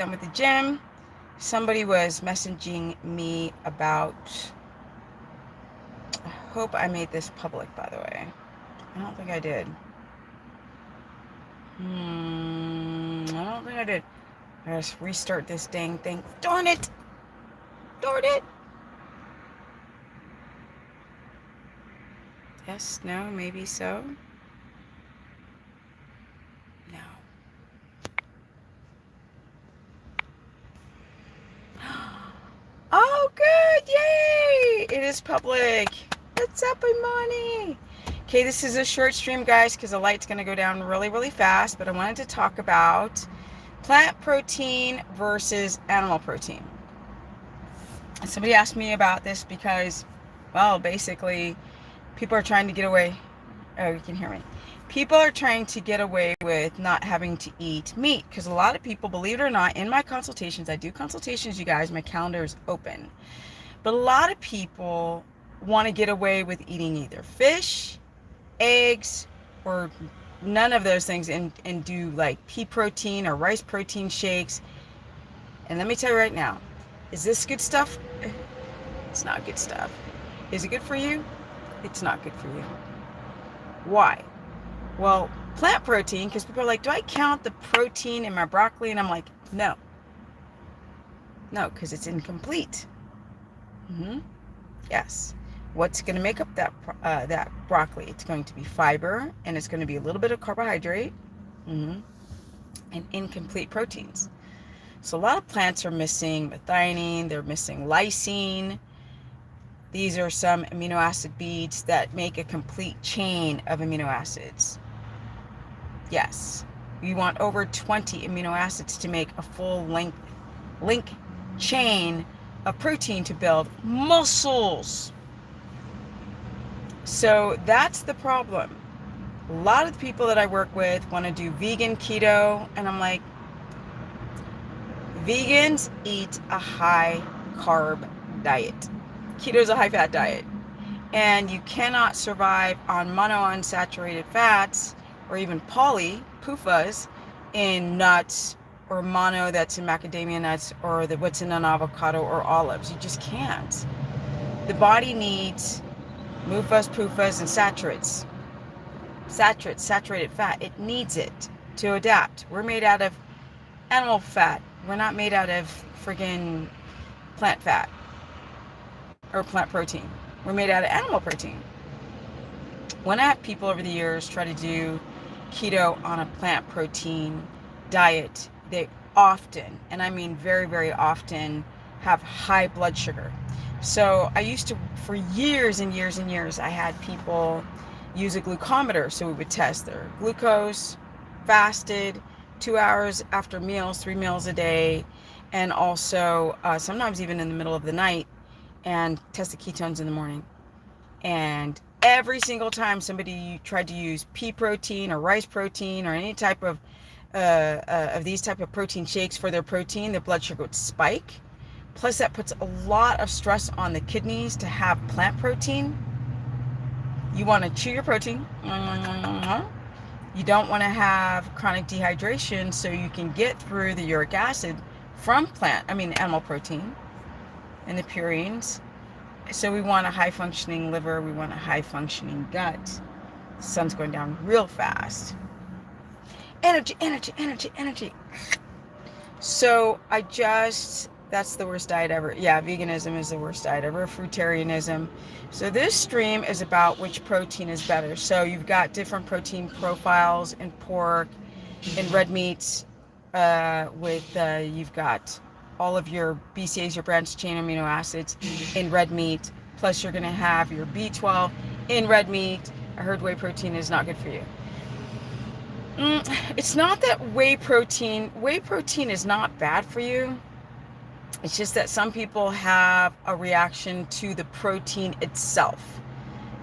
done with the gym. Somebody was messaging me about, I hope I made this public, by the way. I don't think I did. I don't think I did. I gotta restart this dang thing. Darn it! Darn it! Yes, no, maybe so. No. Oh, good! Yay! It is public. What's up, Imani? Okay, this is a short stream, guys, because the light's going to go down really, really fast. But I wanted to talk about plant protein versus animal protein. Somebody asked me about this because, well, basically, people are trying to get away. Oh, you can hear me. People are trying to get away with not having to eat meat because a lot of people, believe it or not, in my consultations, I do consultations, you guys, my calendar is open. But a lot of people want to get away with eating either fish, eggs, or none of those things and do like pea protein or rice protein shakes. And let me tell you right now, is this good stuff? It's not good stuff. Is it good for you? It's not good for you. Why? Well, plant protein, because people are like, do I count the protein in my broccoli? And I'm like, no. No, because it's incomplete. Yes. What's going to make up that broccoli? It's going to be fiber, and it's going to be a little bit of carbohydrate, and incomplete proteins. So a lot of plants are missing methionine, they're missing lysine. These are some amino acid beads that make a complete chain of amino acids. Yes, you want over 20 amino acids to make a full link chain of protein to build muscles. So that's the problem. A lot of the people that I work with want to do vegan, keto, and I'm like, vegans eat a high carb diet. Keto is a high fat diet. And you cannot survive on monounsaturated fats or even PUFAs in nuts, or mono that's in macadamia nuts, or what's in an avocado or olives. You just can't. The body needs MUFAs, PUFAs, and saturated fat. It needs it to adapt. We're made out of animal fat. We're not made out of friggin' plant fat or plant protein. We're made out of animal protein. When I have people over the years try to do keto on a plant protein diet, they often, and I mean very, very often, have high blood sugar. So I used to, for years and years and years, I had people use a glucometer. So we would test their glucose, fasted, 2 hours after meals, 3 meals a day, and also sometimes even in the middle of the night, and test the ketones in the morning. And every single time somebody tried to use pea protein or rice protein or any type of these type of protein shakes for their protein, the blood sugar would spike. Plus that puts a lot of stress on the kidneys to have plant protein. You want to chew your protein. You don't want to have chronic dehydration, so you can get through the uric acid from animal protein and the purines. So we want a high functioning liver, we want a high functioning gut. The sun's going down real fast. Energy. So that's the worst diet ever. Yeah, veganism is the worst diet ever. Fruitarianism. So this stream is about which protein is better. So you've got different protein profiles in pork, in red meats, you've got all of your BCAAs, your branched chain amino acids in red meat. Plus you're going to have your B12 in red meat. I heard whey protein is not good for you. It's not that whey protein is not bad for you. It's just that some people have a reaction to the protein itself,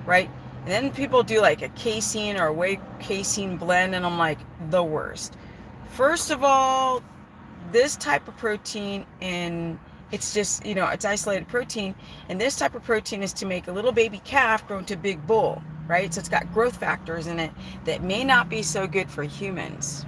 right? And then people do like a casein or a whey casein blend, and I'm like, the worst. First of all, this type of protein, it's just, it's isolated protein, and this type of protein is to make a little baby calf grow into a big bull, right? So it's got growth factors in it that may not be so good for humans.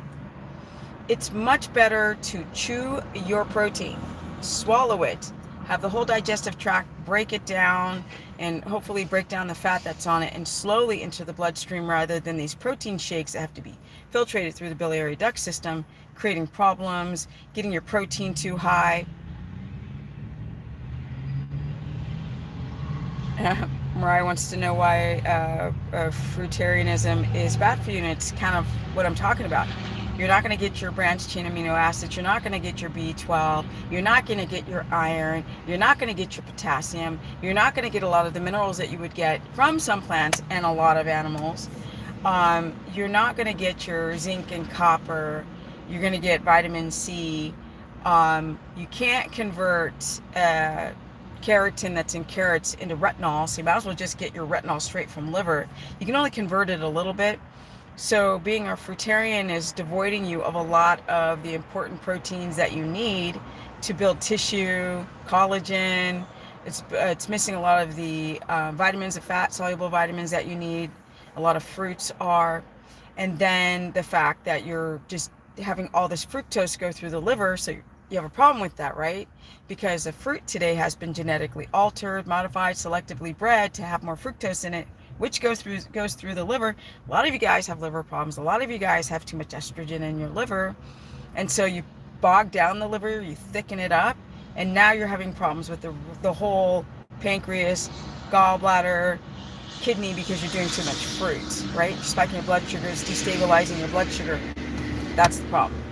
It's much better to chew your protein, swallow it, have the whole digestive tract break it down, and hopefully break down the fat that's on it and slowly enter the bloodstream, rather than these protein shakes that have to be filtrated through the biliary duct system, creating problems, getting your protein too high. Mariah wants to know why fruitarianism is bad for you, and it's kind of what I'm talking about. You're not going to get your branched chain amino acids. You're not going to get your B12. You're not going to get your iron. You're not going to get your potassium. You're not going to get a lot of the minerals that you would get from some plants and a lot of animals. You're not going to get your zinc and copper. You're going to get vitamin C. You can't convert keratin that's in carrots into retinol, so you might as well just get your retinol straight from liver. You can only convert it a little bit. So being a fruitarian is devoiding you of a lot of the important proteins that you need to build tissue, collagen. It's missing a lot of the vitamins, the fat-soluble vitamins that you need. A lot of fruits are. And then the fact that you're just having all this fructose go through the liver, so you have a problem with that, right? Because the fruit today has been genetically altered, modified, selectively bred to have more fructose in it, which goes through the liver. A lot of you guys have liver problems. A lot of you guys have too much estrogen in your liver. And so you bog down the liver, you thicken it up, and now you're having problems with the whole pancreas, gallbladder, kidney, because you're doing too much fruit, right? You're spiking your blood sugars, destabilizing your blood sugar. That's the problem.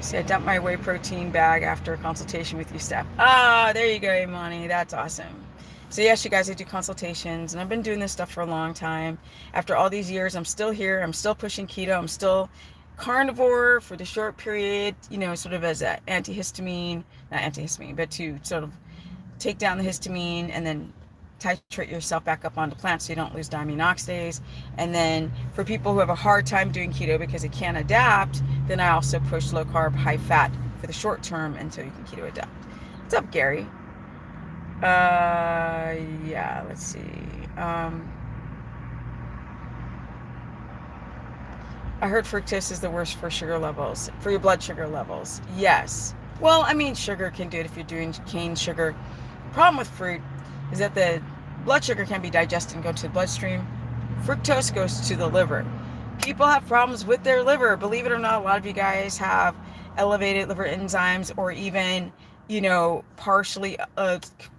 See, I dumped my whey protein bag after a consultation with you, Steph. Ah, there you go, Imani. That's awesome. So yes, you guys, I do consultations, and I've been doing this stuff for a long time. After all these years, I'm still here. I'm still pushing keto. I'm still carnivore for the short period, sort of as an antihistamine, not antihistamine, but to sort of take down the histamine and then titrate yourself back up onto plants so you don't lose diamine oxidase. And then for people who have a hard time doing keto because they can't adapt, then I also push low carb, high fat for the short term until you can keto adapt. What's up, Gary? Yeah, let's see. I heard fructose is the worst for sugar levels, for your blood sugar levels. Yes. Well, I mean, sugar can do it if you're doing cane sugar. The problem with fruit is that the blood sugar can be digested and go to the bloodstream. Fructose goes to the liver. People have problems with their liver. Believe it or not, a lot of you guys have elevated liver enzymes, or even, partially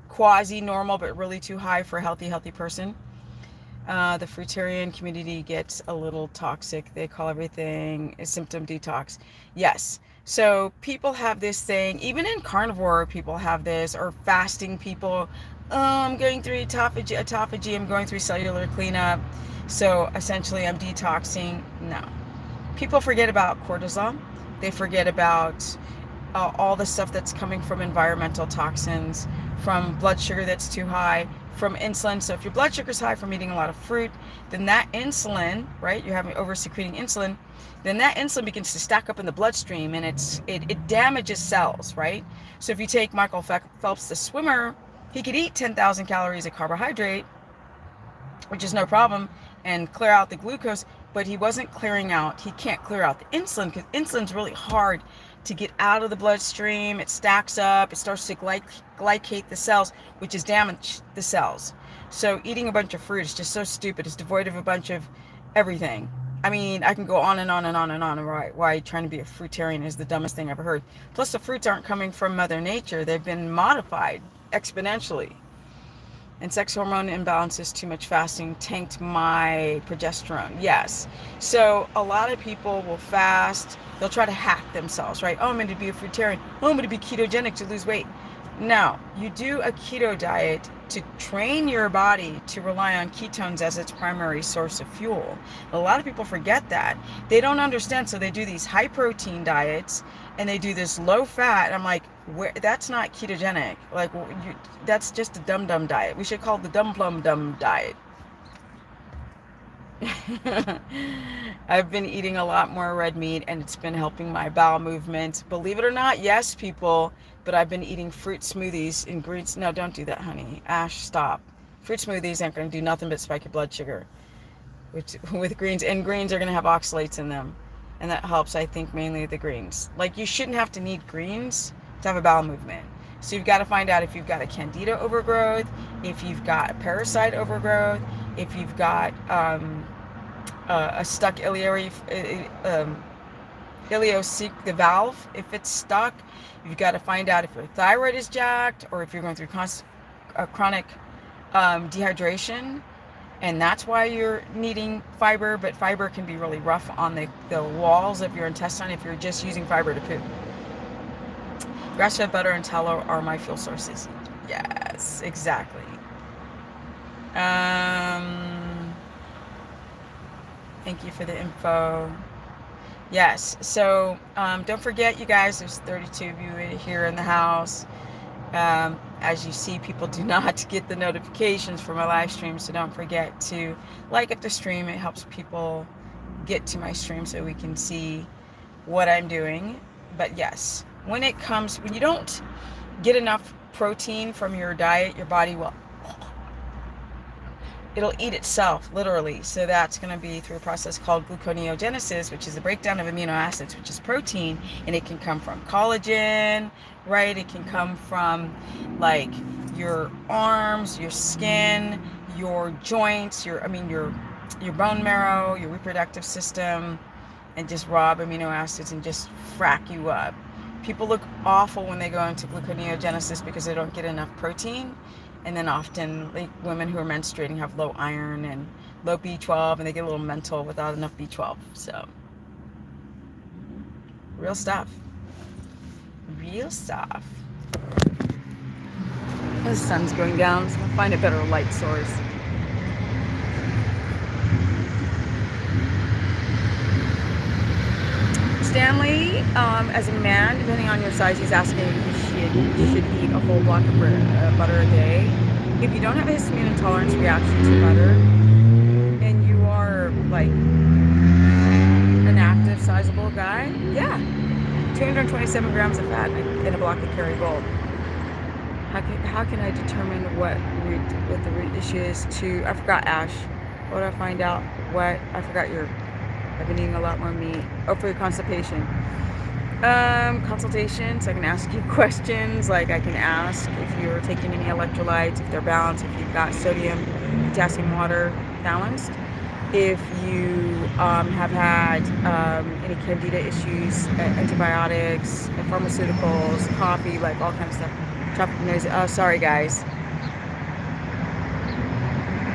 quasi-normal, but really too high for a healthy person. The fruitarian community gets a little toxic. They call everything a symptom detox. Yes. So people have this thing, even in carnivore, people have this, or fasting people. I'm going through autophagy, I'm going through cellular cleanup. So essentially I'm detoxing. No. People forget about cortisol. They forget about all the stuff that's coming from environmental toxins, from blood sugar that's too high, from insulin. So if your blood sugar is high from eating a lot of fruit, then that insulin, right, you're having over-secreting insulin, then that insulin begins to stack up in the bloodstream, and it damages cells, right? So if you take Michael Phelps, the swimmer, he could eat 10,000 calories of carbohydrate, which is no problem, and clear out the glucose, but he can't clear out the insulin, because insulin's really hard to get out of the bloodstream. It stacks up, it starts to glycate the cells, which is damage the cells. So eating a bunch of fruit is just so stupid. It's devoid of a bunch of everything. I mean, I can go on and on and on and on, why trying to be a fruitarian is the dumbest thing I've ever heard. Plus, the fruits aren't coming from Mother Nature. They've been modified exponentially. And sex hormone imbalances, too much fasting tanked my progesterone. Yes. So a lot of people will fast. They'll try to hack themselves, right? Oh, I'm going to be a fruitarian. Oh, I'm going to be ketogenic to lose weight. No, you do a keto diet to train your body to rely on ketones as its primary source of fuel. A lot of people forget that. They don't understand, so they do these high protein diets and they do this low fat. I'm like, that's not ketogenic. Like, that's just a dum-dum diet. We should call it the dum-plum-dum diet. I've been eating a lot more red meat, and it's been helping my bowel movement. Believe it or not, yes, people, but I've been eating fruit smoothies and greens. No, don't do that, honey. Ash, stop. Fruit smoothies aren't going to do nothing but spike your blood sugar with greens, and greens are going to have oxalates in them. And that helps, I think, mainly the greens. Like, you shouldn't have to need greens to have a bowel movement. So you've got to find out if you've got a candida overgrowth, if you've got a parasite overgrowth, if you've got a stuck ileocecal, the valve, if it's stuck. You've got to find out if your thyroid is jacked, or if you're going through chronic dehydration, and that's why you're needing fiber. But fiber can be really rough on the walls of your intestine if you're just using fiber to poop. Grass-fed butter and tallow are my fuel sources. Yes, exactly. Thank you for the info. Yes, so don't forget, you guys, there's 32 of you here in the house. As you see, people do not get the notifications for my live stream, so don't forget to like up the stream. It helps people get to my stream so we can see what I'm doing. But yes, when you don't get enough protein from your diet, your body it'll eat itself, literally. So that's going to be through a process called gluconeogenesis, which is the breakdown of amino acids, which is protein. And it can come from collagen, right? It can come from like your arms, your skin, your joints, your bone marrow, your reproductive system, and just rob amino acids and just frack you up. People look awful when they go into gluconeogenesis because they don't get enough protein. And then often, like, women who are menstruating have low iron and low B12, and they get a little mental without enough B12. So, real stuff. Real stuff. The sun's going down, so I'm gonna find a better light source. Stanley, as a man, depending on your size, he's asking if you should eat a whole block of butter a day. If you don't have a histamine intolerance reaction to butter, and you are like an active, sizable guy, yeah, 227 grams of fat in a block of Kerrygold. How can I determine what the root issue is to? I forgot, Ash. What do I find out? I forgot I've been eating a lot more meat. Oh, for your constipation. Consultation, so I can ask you questions. Like, I can ask if you're taking any electrolytes, if they're balanced, if you've got sodium, potassium, water balanced, if you have had any candida issues, antibiotics, pharmaceuticals, coffee, like all kinds of stuff. Traffic noise. Oh, sorry, guys.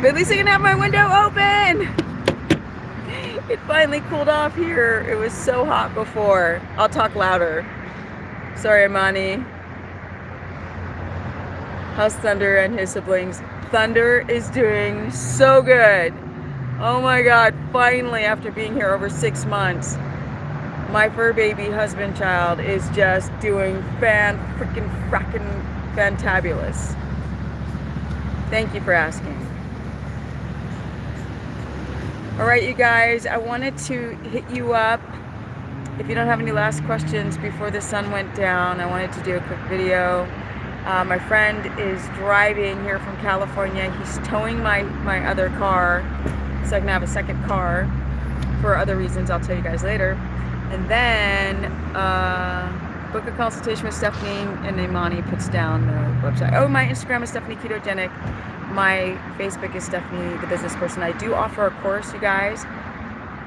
But at least I can have my window open. It finally cooled off here. It was so hot before. I'll talk louder. Sorry, Amani. How's Thunder and his siblings? Thunder is doing so good. Oh my God, finally, after being here over 6 months, my fur baby husband child is just doing fantabulous. Thank you for asking. All right, you guys, I wanted to hit you up. If you don't have any last questions before the sun went down, I wanted to do a quick video. My friend is driving here from California. He's towing my other car so I can have a second car for other reasons I'll tell you guys later. And then book a consultation with Stephanie, and Imani puts down the website. Oh, my Instagram is Stephanie Ketogenic. My Facebook is Stephanie, the business person. I do offer a course, you guys.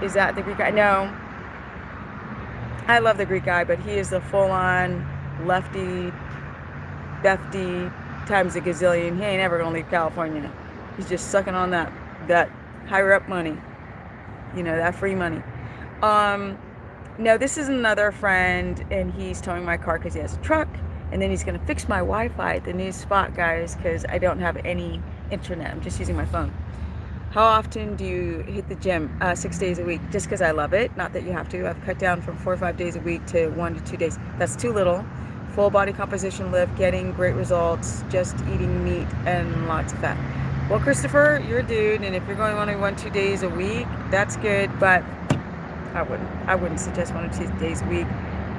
Is that the Greek guy? No. I love the Greek guy, but he is the full-on lefty, defty, times a gazillion. He ain't ever gonna leave California. He's just sucking on that higher up money. You know, that free money. No, this is another friend, and he's towing my car because he has a truck. And then he's going to fix my Wi-Fi at the new spot, guys, because I don't have any internet. I'm just using my phone. How often do you hit the gym? 6 days a week, just because I love it. Not that you have to. I've cut down from 4 or 5 days a week to 1 to 2 days. That's too little. Full body composition lift, getting great results, just eating meat and lots of fat. Well, Christopher, you're a dude, and if you're going only 1-2 days a week, that's good, but I wouldn't suggest 1 or 2 days a week.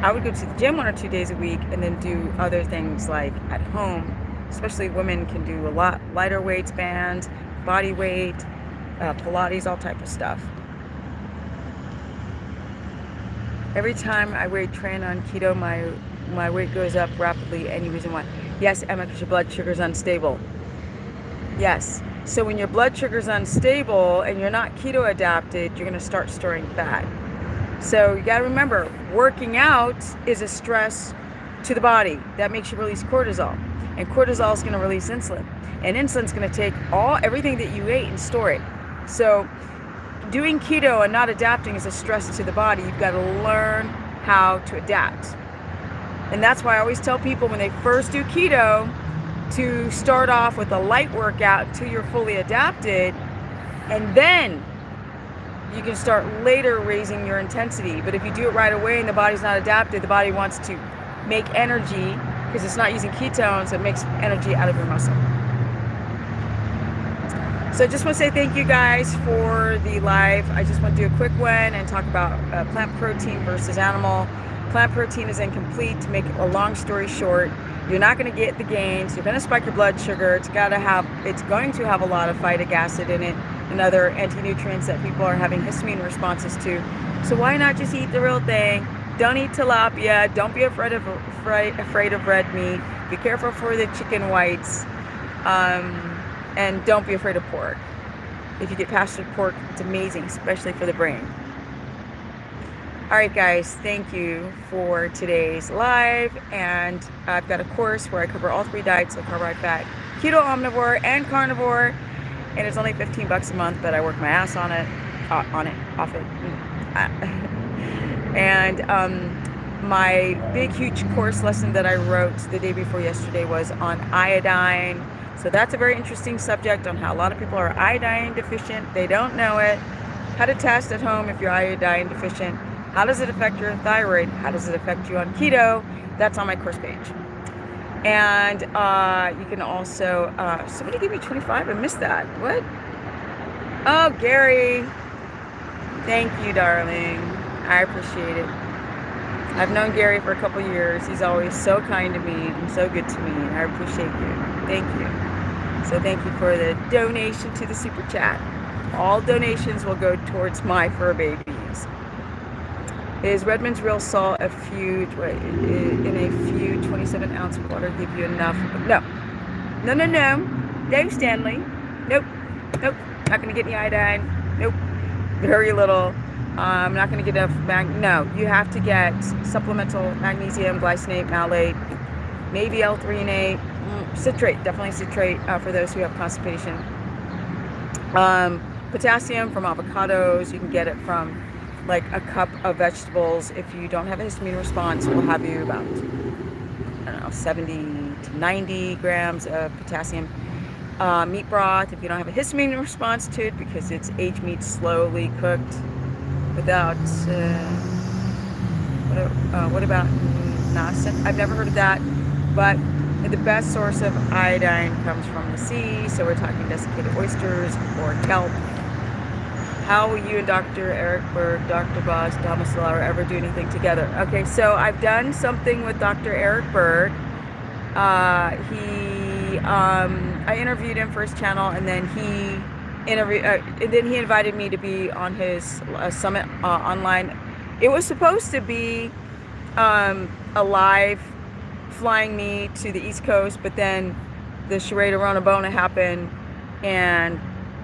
I would go to the gym 1 or 2 days a week and then do other things like at home. Especially women can do a lot lighter weights, bands, body weight, Pilates, all type of stuff. Every time I weight train on keto, my weight goes up rapidly. Any reason why? Yes, Emma, because your blood sugar is unstable. Yes. So when your blood sugar is unstable and you're not keto adapted, you're going to start storing fat. So you got to remember, working out is a stress to the body. That makes you release cortisol. And cortisol is going to release insulin. And insulin's going to take everything that you ate and store it. So doing keto and not adapting is a stress to the body. You've got to learn how to adapt. And that's why I always tell people when they first do keto to start off with a light workout until you're fully adapted, and then you can start later raising your intensity. But if you do it right away and the body's not adapted, the body wants to make energy because it's not using ketones, it makes energy out of your muscle. So I just want to say thank you guys for the live. I just want to do a quick one and talk about plant protein versus animal. Plant protein is incomplete. To make a long story short, you're not going to get the gains. You're going to spike your blood sugar. It's going to have a lot of phytic acid in it and other anti-nutrients that people are having histamine responses to. So why not just eat the real thing? Don't eat tilapia. Don't be afraid of red meat. Be careful for the chicken whites. And don't be afraid of pork. If you get past pork, it's amazing, especially for the brain. All right, guys, thank you for today's live. And I've got a course where I cover all 3 diets, so carb, fat, keto, omnivore, and carnivore. And it's only $15 a month, but I work my ass on it, off it. And my big, huge course lesson that I wrote the day before yesterday was on iodine. So that's a very interesting subject on how a lot of people are iodine deficient. They don't know it. How to test at home if you're iodine deficient. How does it affect your thyroid? How does it affect you on keto? That's on my course page. And you can also, somebody gave me 25. I missed that. What? Oh, Gary. Thank you, darling. I appreciate it. I've known Gary for a couple years. He's always so kind to me and so good to me. I appreciate you. Thank you. So thank you for the donation to the super chat. All donations will go towards my fur babies. Is Redmond's real salt in a few 27-ounce water give you enough? No, Stanley. Nope. Not gonna get any iodine. Nope. Very little. I'm not gonna get enough no, you have to get supplemental magnesium, glycinate, malate, maybe L-threonate, citrate, definitely citrate for those who have constipation. Potassium from avocados, you can get it from like a cup of vegetables. If you don't have a histamine response, we'll have you about, 70 to 90 grams of potassium. Meat broth, if you don't have a histamine response to it because it's aged meat slowly cooked without, what about nasa? I've never heard of that, but the best source of iodine comes from the sea, so we're talking desiccated oysters or kelp. How will you and Dr. Eric Berg, Dr. Boz, Thomas Solara ever do anything together? Okay, so I've done something with Dr. Eric Berg. I interviewed him for his channel, and then he invited me to be on his summit online. It was supposed to be a live flying me to the East Coast, but then the charade of Rona Bona happened, and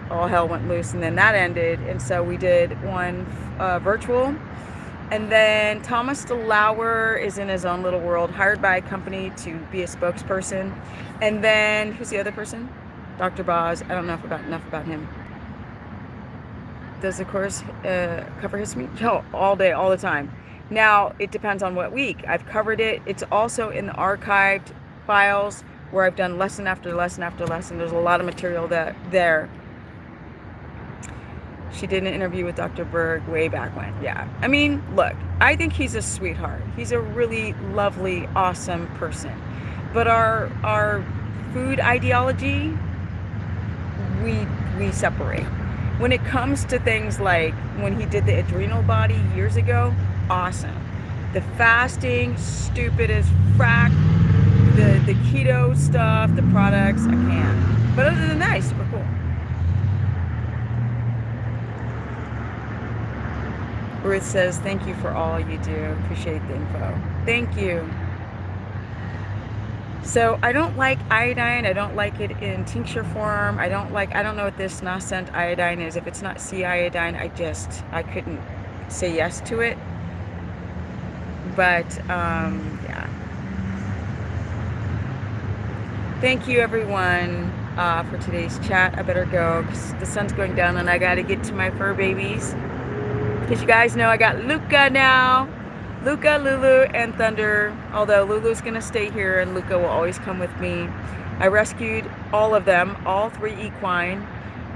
all hell went loose, and then that ended, and so we did one virtual. And then Thomas DeLauer is in his own little world, hired by a company to be a spokesperson. And then who's the other person? Dr. Boz. I don't know enough about him. Does the course cover histamine? Oh, all day, all the time. Now, it depends on what week. I've covered it. It's also in the archived files where I've done lesson after lesson after lesson. There's a lot of material there. She did an interview with Dr. Berg way back when. Yeah. I mean, look, I think he's a sweetheart. He's a really lovely, awesome person. But our food ideology, we separate. When it comes to things like when he did the adrenal body years ago, awesome. The fasting, stupid as frack. The keto stuff, the products, I can't. But other than that, he's super cool. Ruth says, thank you for all you do. Appreciate the info. Thank you. So I don't like iodine. I don't like it in tincture form. I don't know what this nascent iodine is. If it's not sea iodine, I couldn't say yes to it. But yeah. Thank you everyone for today's chat. I better go because the sun's going down and I got to get to my fur babies. Because you guys know I got Luca now. Luca, Lulu, and Thunder. Although Lulu's going to stay here and Luca will always come with me. I rescued all of them, all 3 equine.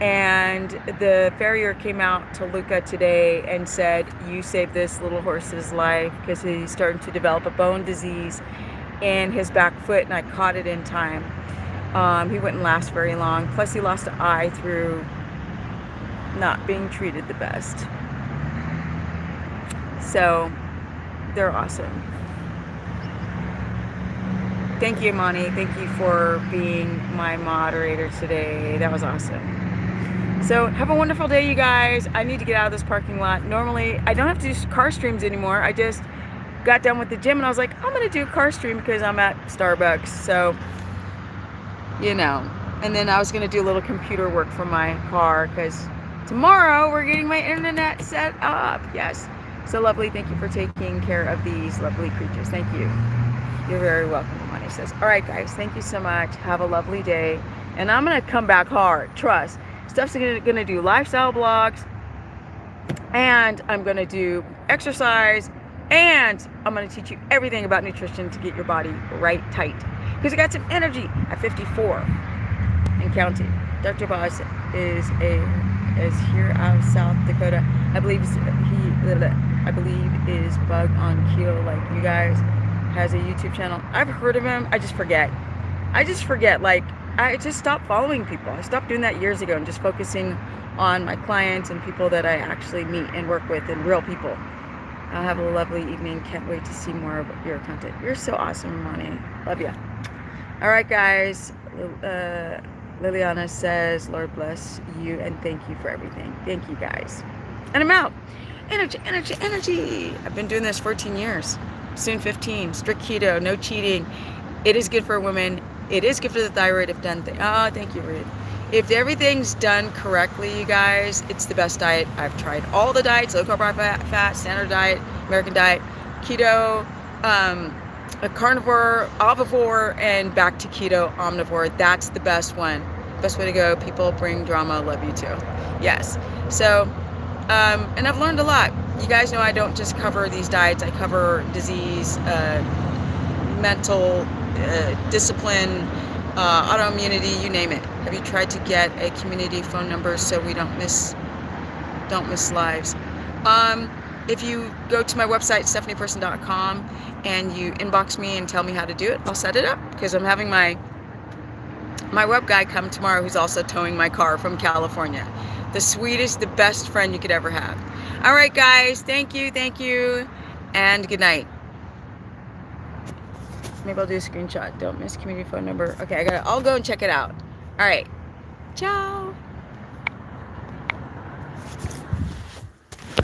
And the farrier came out to Luca today and said, you saved this little horse's life because he's starting to develop a bone disease in his back foot, and I caught it in time. He wouldn't last very long. Plus he lost an eye through not being treated the best. So they're awesome. Thank you, Imani. Thank you for being my moderator today. That was awesome. So have a wonderful day, you guys. I need to get out of this parking lot. Normally, I don't have to do car streams anymore. I just got done with the gym and I was like, I'm going to do a car stream because I'm at Starbucks. So, you know. And then I was going to do a little computer work for my car because tomorrow we're getting my internet set up. Yes. So lovely. Thank you for taking care of these lovely creatures. Thank you. You're very welcome, Money says. All right, guys. Thank you so much. Have a lovely day. And I'm going to come back hard. Trust. Stuff's going to do lifestyle blogs. And I'm going to do exercise. And I'm going to teach you everything about nutrition to get your body right tight. Because I got some energy at 54 and counting. Dr. Boz is here out of South Dakota. I believe is Bug on Keto like you guys. Has a YouTube channel. I've heard of him. I just forget. Like, I just stopped following people. I stopped doing that years ago and just focusing on my clients and people that I actually meet and work with and real people. I'll have a lovely evening. Can't wait to see more of your content. You're so awesome, Ronnie. Love ya. All right, guys. Liliana says, Lord bless you and thank you for everything. Thank you, guys. And I'm out. Energy, energy, energy. I've been doing this 14 years. Soon 15. Strict keto, no cheating. It is good for women. It is good for the thyroid if done. Thank you, Ruth. If everything's done correctly, you guys, it's the best diet. I've tried all the diets, low carb, high fat, standard diet, American diet, keto, a carnivore, ovivore, and back to keto, omnivore. That's the best one. Best way to go. People bring drama. Love you too. Yes. So, and I've learned a lot. You guys know I don't just cover these diets. I cover disease, mental, discipline, autoimmunity, you name it. Have you tried to get a community phone number so we don't miss lives? If you go to my website, stephanieperson.com, and you inbox me and tell me how to do it, I'll set it up because I'm having my web guy come tomorrow who's also towing my car from California. The sweetest, the best friend you could ever have. All right, guys. Thank you, and good night. Maybe I'll do a screenshot. Don't miss community phone number. Okay, I'll go and check it out. All right. Ciao.